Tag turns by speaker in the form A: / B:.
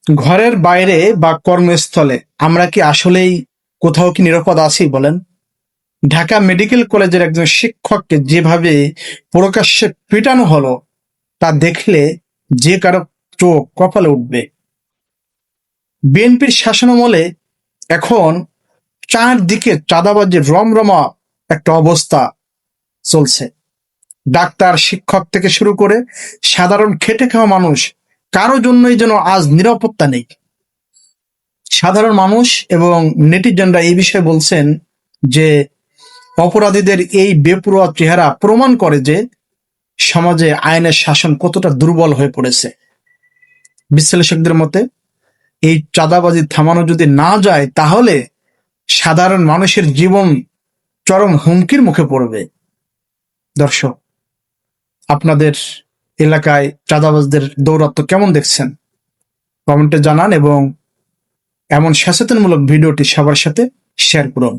A: ঘরের বাইরে বা কর্মস্থলে আমরা কি আসলেই কোথাও কি নিরাপদ আছি বলেন? ঢাকা মেডিকেল কলেজের একজন শিক্ষককে যেভাবে প্রকাশ্যে পিটানো হলো তা দেখলে যে কারো চোখ কপালে উঠবে। বিএনপির শাসনামলে এখন চারদিকে চাঁদাবাজির রমরমা একটা অবস্থা চলছে। ডাক্তার, শিক্ষক থেকে শুরু করে সাধারণ খেটে খাওয়া মানুষ কারো জন্যই যেন আজ নিরাপত্তা নেই। সাধারণ মানুষ এবং নেটিজনরা এই বিষয়ে বলছেন যে অপরাধীদের এই বেপরোয়া চেহারা প্রমাণ করে যে সমাজে আইনের শাসন কতটা দুর্বল হয়ে পড়েছে। বিশ্লেষকদের মতে এই চাঁদাবাজি থামানো যদি না যায় তাহলে সাধারণ মানুষের জীবন চরম হুমকির মুখে পড়বে। দর্শক, আপনাদের এলাকায় চাঁদাবাজদের দৌরাত্ম্য কেমন দেখছেন কমেন্টে জানান এবং এমন সচেতনমূলক ভিডিওটি সবার সাথে শেয়ার করুন।